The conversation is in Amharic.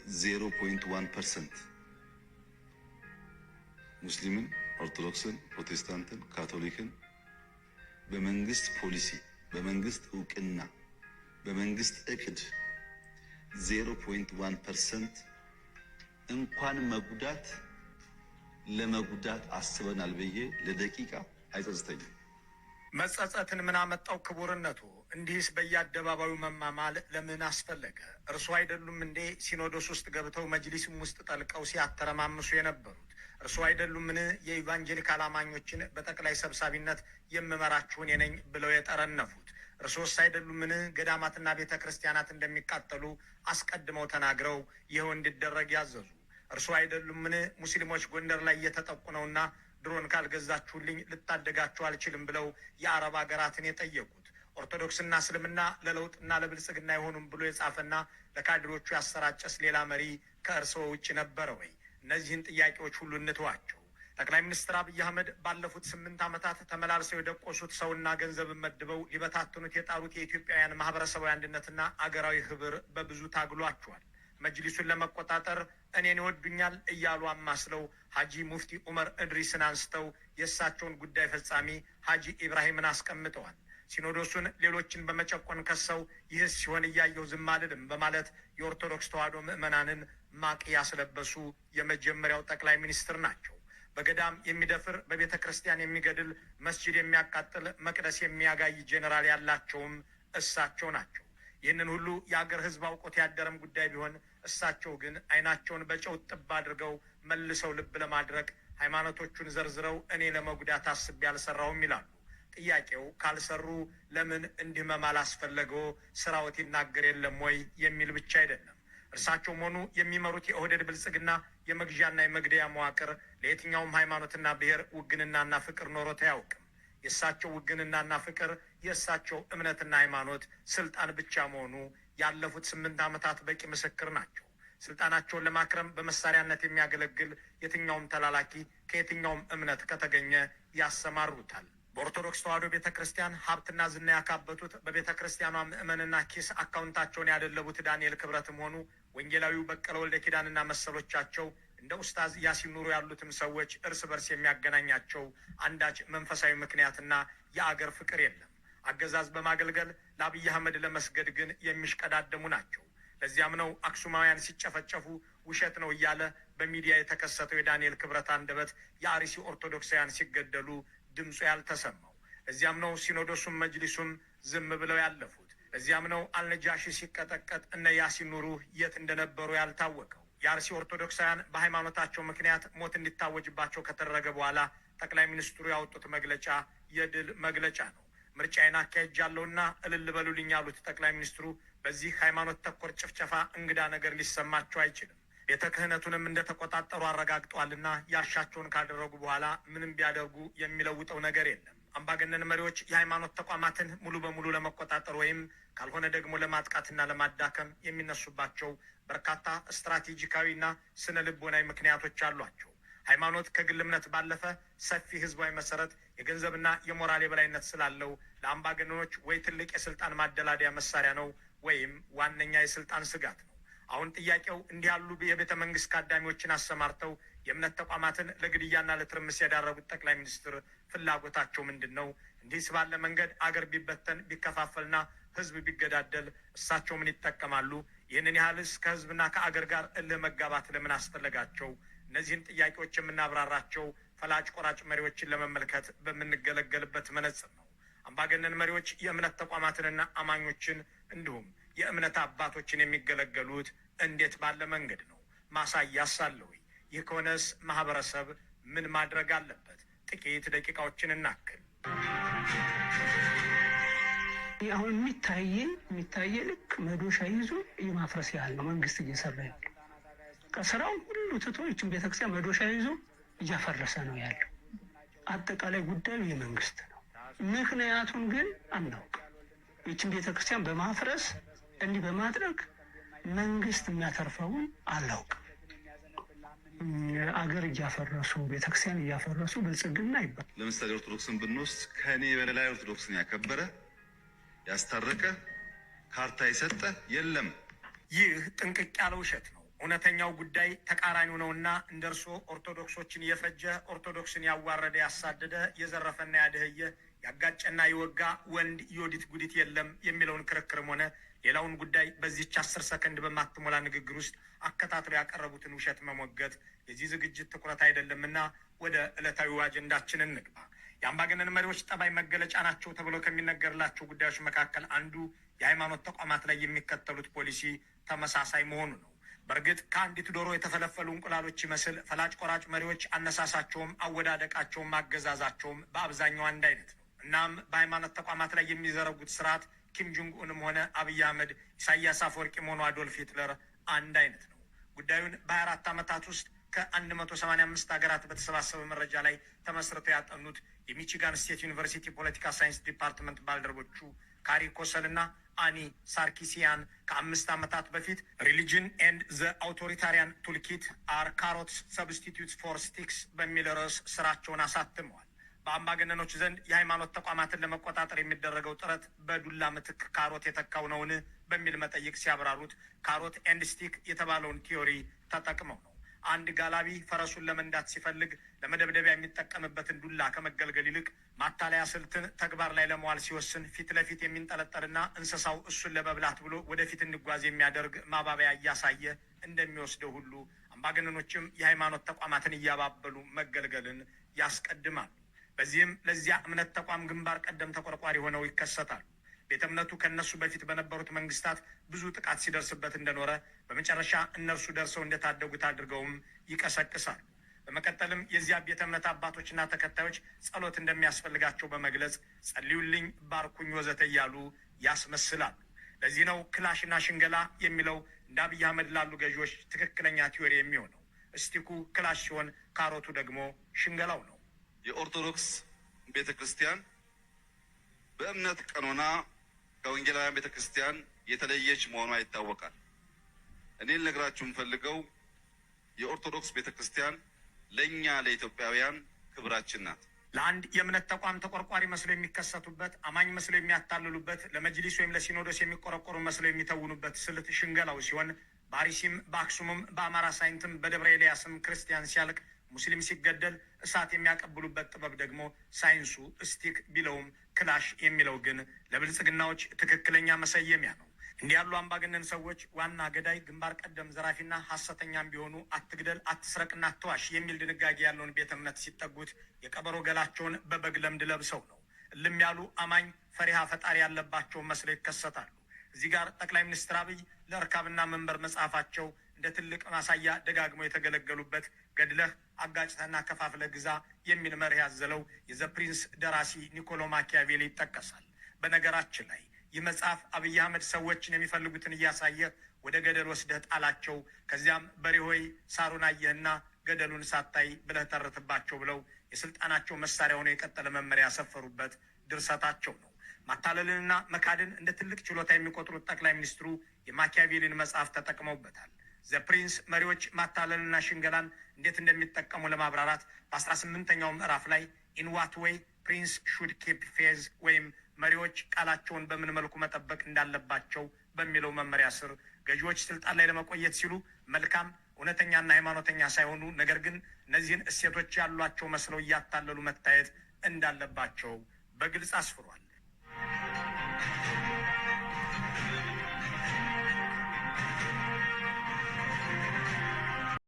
0.1% ሙስሊምን፣ ኦርቶዶክስን፣ ፕሮቴስታንትን፣ ካቶሊክን በመንግስት ፖሊሲ፣ በመንግስት እውቅና፣ በመንግስት እቅድ 0.1% እንኳን መጉዳት ለመጉዳት አስበናል ብዬ ለደቂቃ አይጸጽተኝም። መጸጸትን ምን አመጣው ክቡርነቱ? እንዲህስ በየአደባባዩ መማማል ለምን አስፈለገ? እርሱ አይደሉም እንዴ ሲኖዶስ ውስጥ ገብተው መጅሊስም ውስጥ ጠልቀው ሲያተረማምሱ የነበሩት? እርሱ አይደሉምን የኢቫንጀሊካል አማኞችን በጠቅላይ ሰብሳቢነት የምመራችሁ እኔ ነኝ ብለው የጠረነፉት? እርሶስ አይደሉምን ገዳማትና ቤተ ክርስቲያናት እንደሚቃጠሉ አስቀድመው ተናግረው ይኸው እንዲደረግ ያዘዙ? እርሱ አይደሉምን ሙስሊሞች ጎንደር ላይ እየተጠቁ ነውና ድሮን ካልገዛችሁልኝ ልታደጋችሁ አልችልም ብለው የአረብ ሀገራትን የጠየቁት? ኦርቶዶክስና እስልምና ለለውጥና ለብልጽግና አይሆኑም ብሎ የጻፈና ለካድሮቹ ያሰራጨስ ሌላ መሪ ከእርስዎ ውጭ ነበረ ወይ? እነዚህን ጥያቄዎች ሁሉ እንተዋቸው። ጠቅላይ ሚኒስትር አብይ አህመድ ባለፉት 8 ዓመታት ተመላልሰው የደቆሱት ሰውና ገንዘብን መድበው ሊበታትኑት የጣሩት የኢትዮጵያውያን ማህበረሰባዊ አንድነትና አገራዊ ህብር በብዙ ታግሏቸዋል። መጅሊሱን ለመቆጣጠር እኔን ይወዱኛል እያሉ አማስለው ሀጂ ሙፍቲ ዑመር እድሪስን አንስተው የእሳቸውን ጉዳይ ፈጻሚ ሀጂ ኢብራሂምን አስቀምጠዋል። ሲኖዶሱን ሌሎችን በመጨቆን ከሰው ይህስ ሲሆን እያየው ዝም አልልም በማለት የኦርቶዶክስ ተዋሕዶ ምዕመናንን ማቅ ያስለበሱ የመጀመሪያው ጠቅላይ ሚኒስትር ናቸው። በገዳም የሚደፍር፣ በቤተ ክርስቲያን የሚገድል፣ መስጂድ የሚያቃጥል፣ መቅደስ የሚያጋይ ጄኔራል ያላቸውም እሳቸው ናቸው። ይህንን ሁሉ የአገር ህዝብ አውቆት ያደረም ጉዳይ ቢሆን እሳቸው ግን አይናቸውን በጨው ጥብ አድርገው መልሰው ልብ ለማድረግ ሃይማኖቶቹን ዘርዝረው እኔ ለመጉዳት አስቤ አልሰራሁም ይላሉ። ጥያቄው ካልሰሩ ለምን እንዲህ መማል አስፈለገው? ስራዎት ይናገር የለም ወይ የሚል ብቻ አይደለም። እርሳቸውም ሆኑ የሚመሩት የኦህዴድ ብልጽግና የመግዣና የመግደያ መዋቅር ለየትኛውም ሃይማኖትና ብሔር ውግንናና ፍቅር ኖሮት አያውቅም። የእሳቸው ውግንናና ፍቅር የእሳቸው እምነትና ሃይማኖት ስልጣን ብቻ መሆኑ ያለፉት 8 ዓመታት በቂ ምስክር ናቸው። ስልጣናቸውን ለማክረም በመሳሪያነት የሚያገለግል የትኛውም ተላላኪ ከየትኛውም እምነት ከተገኘ ያሰማሩታል። በኦርቶዶክስ ተዋሕዶ ቤተ ክርስቲያን ሀብትና ዝና ያካበቱት በቤተ ክርስቲያኗ ምዕመንና ኪስ አካውንታቸውን ያደለቡት ዳንኤል ክብረትም ሆኑ ወንጌላዊው በቀለ ወልደ ኪዳንና መሰሎቻቸው እንደ ኡስታዝ ያሲን ኑሩ ያሉትም ሰዎች እርስ በርስ የሚያገናኛቸው አንዳች መንፈሳዊ ምክንያትና የአገር ፍቅር የለም። አገዛዝ በማገልገል ለአብይ አህመድ ለመስገድ ግን የሚሽቀዳደሙ ናቸው። ለዚያም ነው አክሱማውያን ሲጨፈጨፉ ውሸት ነው እያለ በሚዲያ የተከሰተው የዳንኤል ክብረት አንደበት የአርሲ ኦርቶዶክሳውያን ሲገደሉ ድምፁ ያልተሰማው። ለዚያም ነው ሲኖዶሱም መጅሊሱም ዝም ብለው ያለፉት። ለዚያም ነው አልነጃሺ ሲቀጠቀጥ እነ ያሲን ኑሩ የት እንደነበሩ ያልታወቀው። የአርሲ ኦርቶዶክሳውያን በሃይማኖታቸው ምክንያት ሞት እንዲታወጅባቸው ከተደረገ በኋላ ጠቅላይ ሚኒስትሩ ያወጡት መግለጫ የድል መግለጫ ነው። ምርጫዬን አካሄጃለሁና እልል በሉልኝ ያሉት ጠቅላይ ሚኒስትሩ በዚህ ሃይማኖት ተኮር ጭፍጨፋ እንግዳ ነገር ሊሰማቸው አይችልም። ቤተ ክህነቱንም እንደተቆጣጠሩ አረጋግጧልና ያሻቸውን ካደረጉ በኋላ ምንም ቢያደርጉ የሚለውጠው ነገር የለም። አምባገነን መሪዎች የሃይማኖት ተቋማትን ሙሉ በሙሉ ለመቆጣጠር ወይም ካልሆነ ደግሞ ለማጥቃትና ለማዳከም የሚነሱባቸው በርካታ ስትራቴጂካዊና ስነ ልቦናዊ ምክንያቶች አሏቸው። ሃይማኖት ከግል እምነት ባለፈ ሰፊ ህዝባዊ መሰረት፣ የገንዘብና የሞራል የበላይነት ስላለው ለአምባገነኖች ወይ ትልቅ የስልጣን ማደላደያ መሳሪያ ነው ወይም ዋነኛ የስልጣን ስጋት ነው። አሁን ጥያቄው እንዲህ ያሉ የቤተ መንግስት ካዳሚዎችን አሰማርተው የእምነት ተቋማትን ለግድያና ለትርምስ ያዳረጉት ጠቅላይ ሚኒስትር ፍላጎታቸው ምንድን ነው? እንዲህ ባለ መንገድ አገር ቢበተን ቢከፋፈልና ህዝብ ቢገዳደል እሳቸው ምን ይጠቀማሉ? ይህንን ያህልስ ከህዝብና ከአገር ጋር እልህ መጋባት ለምን አስፈለጋቸው? እነዚህን ጥያቄዎች የምናብራራቸው ፈላጭ ቆራጭ መሪዎችን ለመመልከት በምንገለገልበት መነጽር ነው። አምባገነን መሪዎች የእምነት ተቋማትንና አማኞችን እንዲሁም የእምነት አባቶችን የሚገለገሉት እንዴት ባለ መንገድ ነው? ማሳያስ አለ ወይ? ይህ ከሆነስ ማህበረሰብ ምን ማድረግ አለበት? ጥቂት ደቂቃዎችን እናክል። አሁን የሚታየ ልክ መዶሻ ይዞ የማፍረስ ያህል ነው መንግስት እየሰራ ያለው። ከስራውን ሁሉ ትቶ ይችን ቤተክርስቲያን መዶሻ ይዞ እያፈረሰ ነው ያለው። አጠቃላይ ጉዳዩ የመንግስት ነው። ምክንያቱም ግን አናውቅ። ይችን ቤተክርስቲያን በማፍረስ እንዲህ በማድረግ መንግስት የሚያተርፈውን አላውቅም። አገር እያፈረሱ ቤተክርስቲያን እያፈረሱ ብልጽግና ይባል። ለምሳሌ ኦርቶዶክስን ብንወስድ ከኔ በላይ ኦርቶዶክስን ያከበረ ያስታረቀ ካርታ የሰጠ የለም። ይህ ጥንቅቅ ያለ ውሸት ነው። እውነተኛው ጉዳይ ተቃራኒው ነውና እንደ እርሶ ኦርቶዶክሶችን የፈጀ ኦርቶዶክስን ያዋረደ ያሳደደ የዘረፈና ያደህየ ያጋጨና የወጋ ወንድ ዮዲት ጉዲት የለም የሚለውን ክርክርም ሆነ ሌላውን ጉዳይ በዚህች 10 ሰከንድ በማትሞላ ንግግር ውስጥ አከታትለው ያቀረቡትን ውሸት መሞገት የዚህ ዝግጅት ትኩረት አይደለምና ወደ ዕለታዊ አጀንዳችን እንግባ። የአምባገነን መሪዎች ጠባይ መገለጫ ናቸው ተብለው ከሚነገርላቸው ጉዳዮች መካከል አንዱ የሃይማኖት ተቋማት ላይ የሚከተሉት ፖሊሲ ተመሳሳይ መሆኑ ነው። በእርግጥ ከአንዲት ዶሮ የተፈለፈሉ እንቁላሎች ይመስል ፈላጭ ቆራጭ መሪዎች አነሳሳቸውም አወዳደቃቸውም አገዛዛቸውም በአብዛኛው አንድ አይነት ነው። እናም በሃይማኖት ተቋማት ላይ የሚዘረጉት ስርዓት ኪም ጆንግ ኡንም ሆነ አብይ አህመድ፣ ኢሳያስ አፈወርቂም ሆነ አዶልፍ ሂትለር አንድ አይነት ነው። ጉዳዩን በ24 ዓመታት ውስጥ ከ185 ሀገራት በተሰባሰበ መረጃ ላይ ተመስርተው ያጠኑት የሚቺጋን ስቴት ዩኒቨርሲቲ ፖለቲካ ሳይንስ ዲፓርትመንት ባልደረቦቹ ካሪ ኮሰል እና አኒ ሳርኪሲያን ከ5 ዓመታት በፊት ሪሊጅን ኤንድ ዘ አውቶሪታሪያን ቱልኪት አር ካሮትስ ሰብስቲቱትስ ፎር ስቲክስ በሚል ርዕስ ስራቸውን አሳትመዋል። በአምባገነኖች ዘንድ የሃይማኖት ተቋማትን ለመቆጣጠር የሚደረገው ጥረት በዱላ ምትክ ካሮት የተካው ነውን በሚል መጠይቅ ሲያብራሩት ካሮት ኤንድ ስቲክ የተባለውን ቲዮሪ ተጠቅመው ነው። አንድ ጋላቢ ፈረሱን ለመንዳት ሲፈልግ ለመደብደቢያ የሚጠቀምበትን ዱላ ከመገልገል ይልቅ ማታለያ ስልትን ተግባር ላይ ለመዋል ሲወስን ፊት ለፊት የሚንጠለጠልና እንስሳው እሱን ለመብላት ብሎ ወደፊት እንጓዝ የሚያደርግ ማባበያ እያሳየ እንደሚወስደው ሁሉ አምባገነኖችም የሃይማኖት ተቋማትን እያባበሉ መገልገልን ያስቀድማሉ። በዚህም ለዚያ እምነት ተቋም ግንባር ቀደም ተቆርቋሪ ሆነው ይከሰታሉ። ቤተ እምነቱ ከእነሱ በፊት በነበሩት መንግስታት ብዙ ጥቃት ሲደርስበት እንደኖረ በመጨረሻ እነርሱ ደርሰው እንደታደጉት አድርገውም ይቀሰቅሳሉ። በመቀጠልም የዚያ ቤተ እምነት አባቶችና ተከታዮች ጸሎት እንደሚያስፈልጋቸው በመግለጽ ጸልዩልኝ፣ ባርኩኝ፣ ወዘተ እያሉ ያስመስላሉ። ለዚህ ነው ክላሽና ሽንገላ የሚለው እንደ አብይ አህመድ ላሉ ገዢዎች ትክክለኛ ቲዮሪ የሚሆነው። እስቲኩ ክላሽ ሲሆን ካሮቱ ደግሞ ሽንገላው ነው። የኦርቶዶክስ ቤተ ክርስቲያን በእምነት ቀኖና ከወንጌላውያን ቤተ ክርስቲያን የተለየች መሆኗ ይታወቃል። እኔ ልነግራችሁ የምፈልገው የኦርቶዶክስ ቤተ ክርስቲያን ለእኛ ለኢትዮጵያውያን ክብራችን ናት። ለአንድ የእምነት ተቋም ተቆርቋሪ መስለው የሚከሰቱበት፣ አማኝ መስለው የሚያታልሉበት፣ ለመጅሊስ ወይም ለሲኖዶስ የሚቆረቆሩ መስለው የሚተውኑበት ስልት ሽንገላው ሲሆን በአርሲም በአክሱምም በአማራ ሳይንትም በደብረ ኤልያስም ክርስቲያን ሲያልቅ ሙስሊም ሲገደል እሳት የሚያቀብሉበት ጥበብ ደግሞ ሳይንሱ እስቲክ ቢለውም ክላሽ የሚለው ግን ለብልጽግናዎች ትክክለኛ መሰየሚያ ነው። እንዲህ ያሉ አምባገነን ሰዎች ዋና ገዳይ፣ ግንባር ቀደም ዘራፊና ሐሰተኛም ቢሆኑ አትግደል፣ አትስረቅና አትዋሽ የሚል ድንጋጌ ያለውን ቤተ እምነት ሲጠጉት የቀበሮ ገላቸውን በበግ ለምድ ለብሰው ነው። እልም ያሉ አማኝ ፈሪሃ ፈጣሪ ያለባቸውን መስለው ይከሰታሉ። እዚህ ጋር ጠቅላይ ሚኒስትር አብይ ለእርካብና መንበር መጽሐፋቸው እንደ ትልቅ ማሳያ ደጋግመው የተገለገሉበት ገድለህ አጋጭተና ከፋፍለ ግዛ የሚል መርህ ያዘለው የዘ ፕሪንስ ደራሲ ኒኮሎ ማኪያቬሊ ይጠቀሳል። በነገራችን ላይ ይህ መጽሐፍ አብይ አህመድ ሰዎችን የሚፈልጉትን እያሳየ ወደ ገደል ወስደህ ጣላቸው፣ ከዚያም በሬ ሆይ ሳሩን አየህና ገደሉን ሳታይ ብለህ ተረትባቸው ብለው የስልጣናቸው መሳሪያ ሆነው የቀጠለ መመሪያ ያሰፈሩበት ድርሰታቸው ነው። ማታለልንና መካድን እንደ ትልቅ ችሎታ የሚቆጥሩት ጠቅላይ ሚኒስትሩ የማኪያቬሊን መጽሐፍ ተጠቅመውበታል። ዘ ፕሪንስ መሪዎች ማታለልና ሽንገላን እንዴት እንደሚጠቀሙ ለማብራራት በ18ኛው ምዕራፍ ላይ ኢን ዋት ዌይ ፕሪንስ ሹድ ኪፕ ፌዝ ወይም መሪዎች ቃላቸውን በምን መልኩ መጠበቅ እንዳለባቸው በሚለው መመሪያ ስር ገዢዎች ስልጣን ላይ ለመቆየት ሲሉ መልካም እውነተኛና ሃይማኖተኛ ሳይሆኑ ነገር ግን እነዚህን እሴቶች ያሏቸው መስለው እያታለሉ መታየት እንዳለባቸው በግልጽ አስፍሯል።